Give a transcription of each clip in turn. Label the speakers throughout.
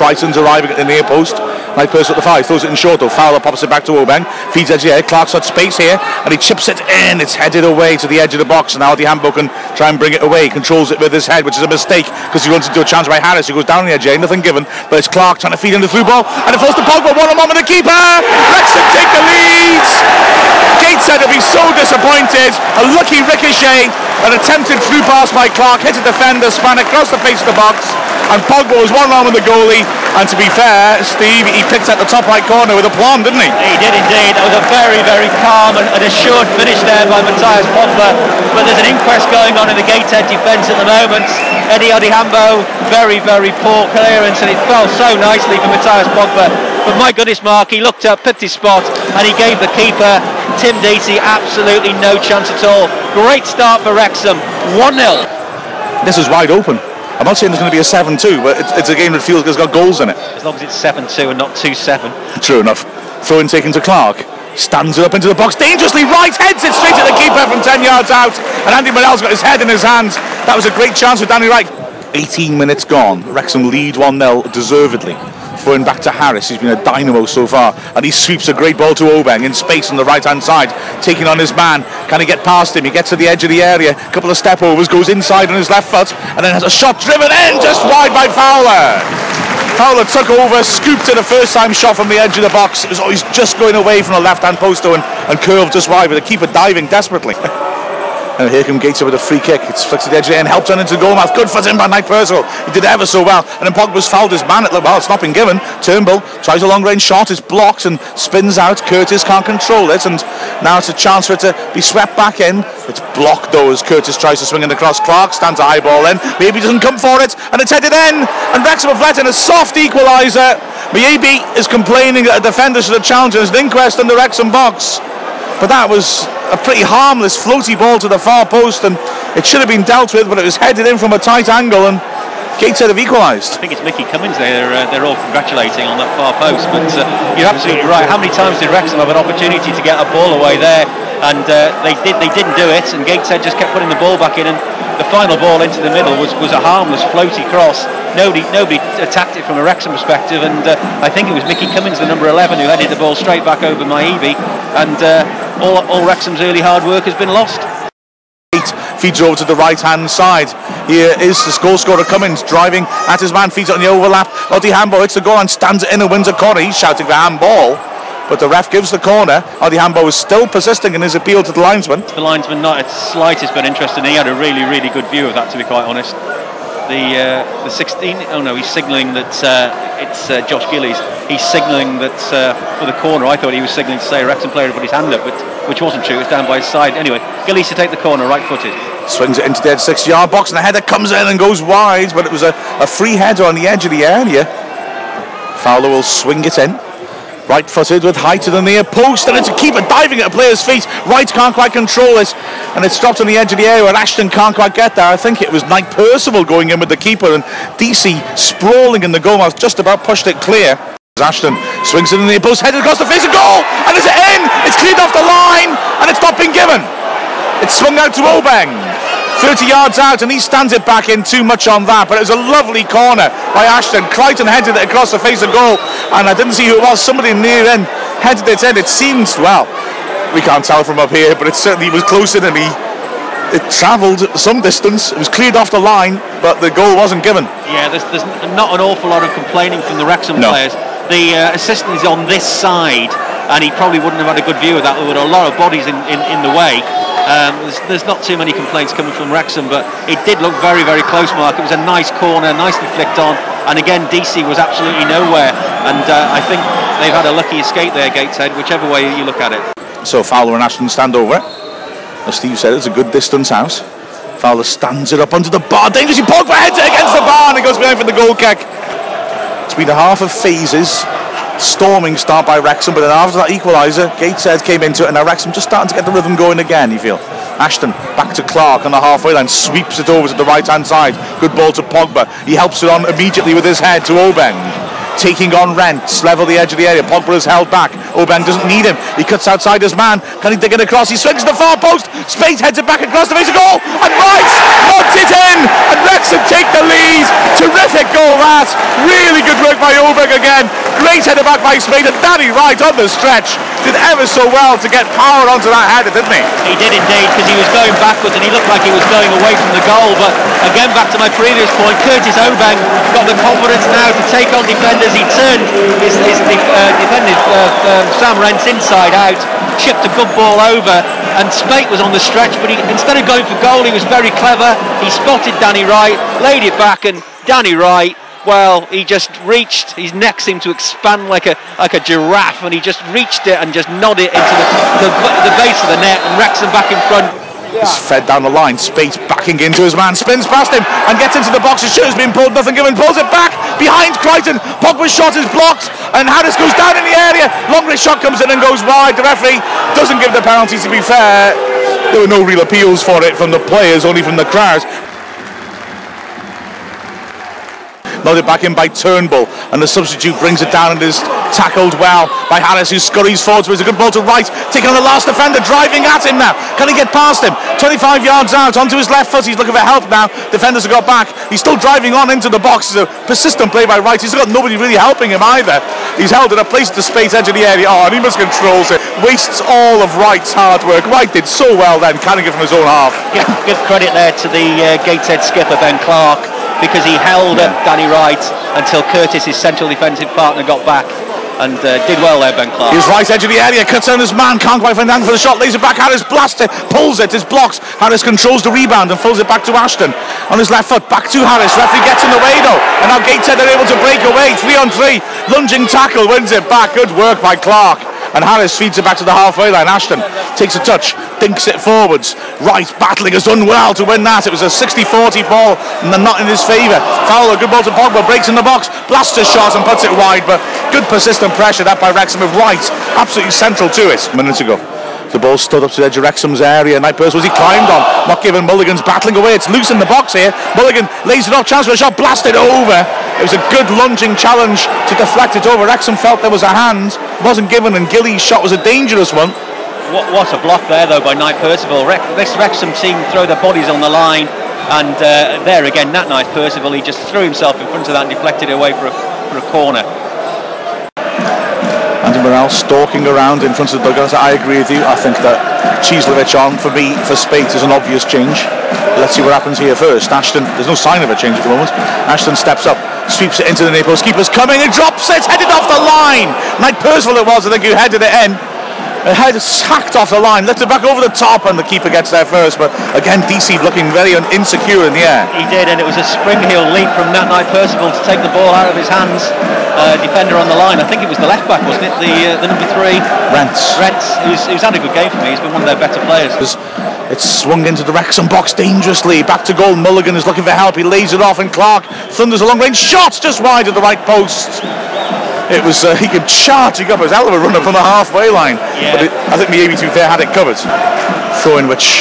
Speaker 1: Crichton's arriving at the near post. Night person at the 5, throws it in short though. Fowler pops it back to Obeng, feeds edge here. Clark's got space here, and he chips it in. It's headed away to the edge of the box, and now Hambo can try and bring it away. Controls it with his head, which is a mistake because he runs into a chance by Harris, who goes down the edge here. Nothing given, but it's Clark trying to feed in the through ball, and it falls to Pogba. 1-on-1 with the keeper. Wrexham take the lead. Gateshead will be so disappointed. A lucky ricochet, an attempted through pass by Clark, hit a defender, span across the face of the box, and Pogba was 1-on-1 with the goalie. And to be fair, Steve, he picked at the top right corner with a plum, didn't he?
Speaker 2: He did indeed. That was a very, very calm and assured finish there by Matthias Pogba. But there's an inquest going on in the Gateshead defence at the moment. Eddie Hambo, very, very poor clearance, and it fell so nicely for Matthias Pogba. But my goodness, Mark, he looked up, picked his spot, and he gave the keeper, Tim Deasy, absolutely no chance at all. Great start for Wrexham, 1-0.
Speaker 1: This is wide open. I'm not saying there's going to be a 7-2, but it's a game that feels like it's got goals in it.
Speaker 2: As long as it's 7-2 and not 2-7.
Speaker 1: True enough. Throw-in taken to Clark. Stands it up into the box dangerously. Right, heads it straight at the keeper from 10 yards out. And Andy Morell's got his head in his hands. That was a great chance for Danny Wright. 18 minutes gone. Wrexham lead 1-0 deservedly. Throwing back to Harris, he's been a dynamo so far, and he sweeps a great ball to Obeng in space on the right hand side, taking on his man. Can he get past him? He gets to the edge of the area, a couple of step overs, goes inside on his left foot, and then has a shot driven in just wide by Fowler. Fowler took over, scooped it a first time shot from the edge of the box. It was always just going away from the left hand post though, and curved just wide, with the keeper diving desperately. And here comes Gateshead with a free kick. It's flicked to the edge and helped on into goal mouth. Good foot in by Knight Purcell. He did ever so well. And then Pogba's fouled his man. Well, it's not been given. Turnbull tries a long range shot. It's blocked and spins out. Curtis can't control it. And now it's a chance for it to be swept back in. It's blocked though as Curtis tries to swing it across. Clark stands a high ball in. Maybe doesn't come for it. And it's headed in. And Wrexham have let in a soft equaliser. Maybe is complaining that a defender should have challenged. There's an inquest in the Wrexham box. But that was a pretty harmless floaty ball to the far post, and it should have been dealt with, but it was headed in from a tight angle, and Gateshead have equalised.
Speaker 2: I think it's Mickey Cummins they're all congratulating on that far post, but you're absolutely right. How many times did Wrexham have an opportunity to get a ball away there, and they didn't do it, and Gateshead just kept putting the ball back in, and the final ball into the middle was a harmless floaty cross. Nobody attacked it from a Wrexham perspective, and I think it was Mickey Cummins, the number 11, who headed the ball straight back over Maibi, and all Wrexham's early hard work has been lost.
Speaker 1: Feeds over to the right hand side. Here is the goal scorer Cummins driving at his man, feeds it on the overlap. Oddie Hambo hits the goal and stands it in and wins a corner. He's shouting for handball, but the ref gives the corner. Oddie Hambo is still persisting in his appeal to the linesman.
Speaker 2: The linesman not at slightest bit interested. He had a really, really good view of that, to be quite honest. The 16. Oh no, he's signalling that it's Josh Gillies. He's signalling that for the corner. I thought he was signalling to say a Wrexham player to put his hand up, but which wasn't true. It was down by his side. Anyway, Gillies to take the corner, right-footed.
Speaker 1: Swings it into the 6-yard box, and the header comes in and goes wide. But it was a free header on the edge of the area. Fowler will swing it in. Right-footed with height to the near post, and it's a keeper diving at a player's feet. Wright can't quite control it, and it's stopped on the edge of the area where Ashton can't quite get there. I think it was Knight Percival going in with the keeper, and DC sprawling in the goal mouth just about pushed it clear. Ashton swings it in the near post, headed across the face of goal, and is it in? It's cleared off the line, and it's not been given. It's swung out to Obeng. 30 yards out, and he stands it back in. Too much on that, but it was a lovely corner by Ashton. Crichton headed it across the face of goal, and I didn't see who it was. Somebody near in headed it in. It seems, well, we can't tell from up here, but it certainly was close in, and it travelled some distance. It was cleared off the line, but the goal wasn't given. Yeah,
Speaker 2: there's not an awful lot of complaining from the Wrexham players. The assistant is on this side, and he probably wouldn't have had a good view of that. There were a lot of bodies in the way. There's not too many complaints coming from Wrexham, but it did look very, very close, Mark. It was a nice corner, nicely flicked on, and again DC was absolutely nowhere, and I think they've had a lucky escape there, Gateshead, whichever way you look at it.
Speaker 1: So Fowler and Ashton stand over it. As Steve said, it's a good distance out. Fowler stands it up onto the bar, dangerously. Pogba heads it against the bar, and it goes behind for the goal kick. It's been a half of phases. Storming start by Wrexham, but then after that equaliser, Gateshead came into it, and now Wrexham just starting to get the rhythm going again, you feel. Ashton back to Clark on the halfway line, sweeps it over to the right hand side. Good ball to Pogba. He helps it on immediately with his head to Obeng. taking on Rents, level the edge of the area. Pogba is held back. Aubameyang doesn't need him. He cuts outside his man. Can he dig it across? He swings the far post. Spade heads it back across the face of goal, and Wright nods it in, and Wrexham take the lead. Terrific goal that. Really good work by Aubameyang again. Great header back by Spade, and Danny Wright on the stretch did ever so well to get power onto that header, didn't he?
Speaker 2: He did indeed, because he was going backwards and he looked like he was going away from the goal. But again, back to my previous point, Curtis Aubameyang got the confidence now to take on defenders. He turned his defender Sam Rents inside out, chipped a good ball over, and Spate was on the stretch, but instead of going for goal, he was very clever. He spotted Danny Wright, laid it back, and Danny Wright, well, he just reached, his neck seemed to expand like a giraffe, and he just reached it and just nodded it into the base of the net, and Wrexham back in front.
Speaker 1: He's fed down the line. Spate backing into his man, spins past him and gets into the box. His shirt has been pulled, nothing given, pulls it back behind Crichton. Pogba's shot is blocked, and Harris goes down in the area. Long range shot comes in and goes wide. The referee doesn't give the penalty. To be fair, there were no real appeals for it from the players, only from the crowd. Nodded back in by Turnbull, and the substitute brings it down and is tackled well by Harris, who scurries forward. It's a good ball to Wright, taking on the last defender, driving at him now. Can he get past him? 25 yards out, onto his left foot. He's looking for help now. Defenders have got back. He's still driving on into the box. It's a persistent play by Wright. He's got nobody really helping him either. He's held at a place at the space edge of the area. Oh, and he must controls it. Wastes all of Wright's hard work. Wright did so well then, carrying it from his own half.
Speaker 2: Yeah, give credit there to the Gateshead skipper, Ben Clark, because he held up Danny Wright until Curtis, his central defensive partner, got back, and did well there, Ben Clark.
Speaker 1: He's right edge of the area, cuts on his man, can't quite find the angle for the shot, lays it back, Harris blasts it, pulls it, it's blocked. Harris controls the rebound and pulls it back to Ashton. On his left foot, back to Harris, referee gets in the way though, and now Gateshead are able to break away, 3-on-3, lunging tackle, wins it back, good work by Clark. And Harris feeds it back to the halfway line. Ashton takes a touch, dinks it forwards. Wright battling, has done well to win that. It was a 60-40 ball, and not in his favour. Fowler, good ball to Pogba, breaks in the box, blasts a shot and puts it wide, but good persistent pressure that by Wrexham, with Wright absolutely central to it. Minutes ago, the ball stood up to the edge of Wrexham's area. Knight Purse was he climbed on, not given. Mulligan's battling away, it's loose in the box here. Mulligan lays it off, chance for a shot, blasted over. It was a good lunging challenge to deflect it over. Wrexham felt there was a hand, wasn't given, and Gilly's shot was a dangerous one.
Speaker 2: What a block there though by Knight Percival. This Wrexham team throw their bodies on the line, and there again, that Knight Percival, he just threw himself in front of that and deflected it away for a corner.
Speaker 1: Andy Morrell stalking around in front of the dugout. I agree with you. I think that Cieslewicz on, for me, for Spate, is an obvious change. Let's see what happens here first. Ashton, there's no sign of a change at the moment. Ashton steps up, sweeps it into the near post. Keeper's coming and drops it, headed off the line. Knight Percival it was, I think, who headed it in. It had sacked off the line, lifted back over the top, and the keeper gets there first. But again, DC looking very insecure in the air.
Speaker 2: He did, and it was a spring heel leap from Nat Knight Percival to take the ball out of his hands. Defender on the line, I think it was the left back, wasn't it? The number 3,
Speaker 1: Rents,
Speaker 2: who's had a good game for me. He's been one of their better players.
Speaker 1: It's swung into the Wrexham box dangerously. Back to goal. Mulligan is looking for help. He lays it off, and Clark thunders a long range shot just wide of the right post. It was he could charging up. It was a hell of a run up from the halfway line.
Speaker 2: Yeah.
Speaker 1: But I think Miyabi, to be fair, had it covered. Throw in which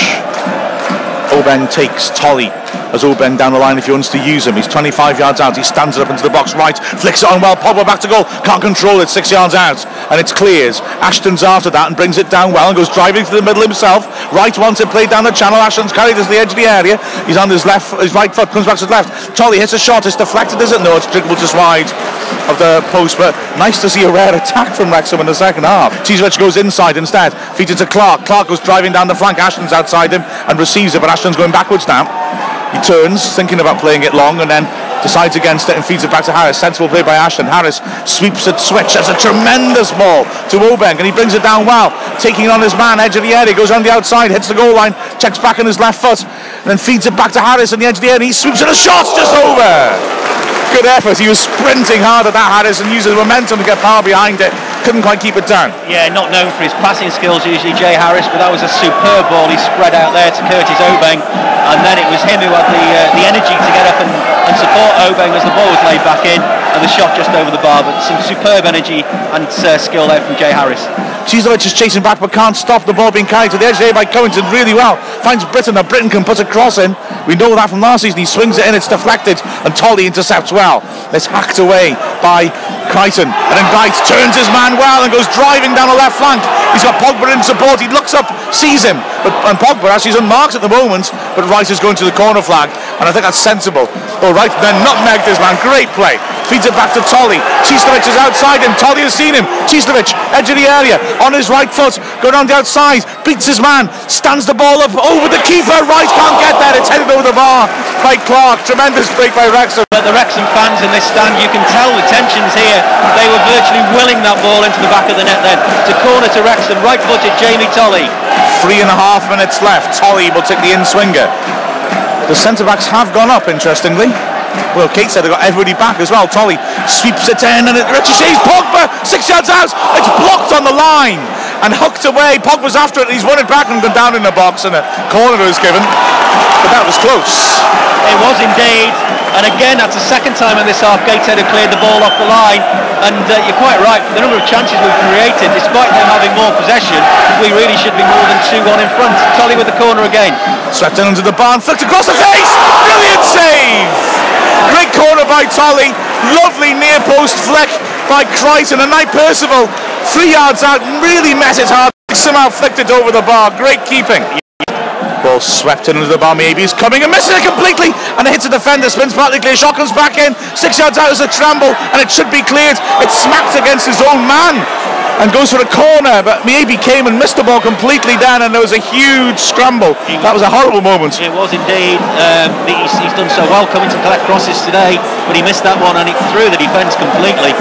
Speaker 1: Aubameyang takes. Tolly as Aubameyang down the line if he wants to use him. He's 25 yards out. He stands it up into the box. Right, flicks it on well. Pogba back to goal. Can't control it. 6 yards out, and it's clears. Ashton's after that and brings it down well and goes driving to the middle himself. Right wants it played down the channel. Ashton's carried to the edge of the area. He's on his right foot. Comes back to his left. Tolly hits a shot. It's deflected, is it? No, it's dribbled just wide of the post, but nice to see a rare attack from Wrexham in the second half. Cieslewicz goes inside instead, feeds it to Clark. Clark goes driving down the flank. Ashton's outside him and receives it, but Ashton's going backwards now. He turns, thinking about playing it long, and then decides against it and feeds it back to Harris. Sensible play by Ashton. Harris sweeps it, switch. That's a tremendous ball to Aubameyang, and he brings it down well, taking on his man, edge of the area, goes on the outside, hits the goal line, checks back on his left foot, and then feeds it back to Harris on the edge of the area. He swoops it, a shot's just over. Good effort. He was sprinting hard at that, Harris, and using momentum to get power behind it. Couldn't quite keep it down.
Speaker 2: Yeah, not known for his passing skills usually, Jay Harris, but that was a superb ball. He spread out there to Curtis Aubameyang, and then it was him who had the energy to get up and support Aubameyang as the ball was laid back in. and the shot just over the bar. But some superb energy and skill there from Jay Harris.
Speaker 1: Chislovic is chasing back but can't stop the ball being carried to the edge there by Covington really well. Finds Britton, and Britton can put a cross in. We know that from last season. He swings it in, it's deflected, and Tolley intercepts well. It's hacked away by Crichton, and then Wright turns his man well and goes driving down the left flank. He's got Pogba in support. He looks up, sees him, and Pogba actually is unmarked at the moment, but Wright is going to the corner flag, and I think that's sensible. Oh, Wright then nutmegged his man. Great play. Feeds it back to Tolley. Chislovic is outside him. Tolley has seen him. Chislovic, edge of the area, on his right foot, going on the outside, beats his man, stands the ball up over the keeper. Wright can't get there. It's headed over the bar by Clark. Tremendous break by Wrexham.
Speaker 2: But the Wrexham fans in this stand, you can tell the tensions here. They were virtually willing that ball into the back of the net then. It's a corner to Wrexham, right-footed Jamie Tolley.
Speaker 1: 3.5 minutes left. Tolley will take the in-swinger. The centre-backs have gone up, interestingly. Well, Gateshead have got everybody back as well. Tolley sweeps it in, and it ricochets. Pogba, 6 yards out. It's blocked on the line and hooked away. Pogba's after it. He's won it back and gone down in the box, and a corner was given. But that was close.
Speaker 2: It was indeed. And again, that's the second time in this half Gateshead have cleared the ball off the line. And you're quite right. For the number of chances we've created, despite them having more possession, we really should be more than 2-1 in front. Tolley with the corner again.
Speaker 1: Swept in under the bar and flicked across the face. Brilliant save. Great corner by Tolley. Lovely near post flick by Crichton. And Knight Percival, 3 yards out, really met it hard. Somehow flicked it over the bar. Great keeping. Ball swept in under the bar. Maybe he's coming and misses it completely, and it hits a defender. Spins partly clear. Shot comes back in. 6 yards out is a tremble, and it should be cleared. It's smacked against his own man and goes for a corner, but Maybe came and missed the ball completely down, and there was a huge scramble. That was a horrible moment.
Speaker 2: It was indeed. He's done so well coming to collect crosses today, but he missed that one and it threw the defence completely.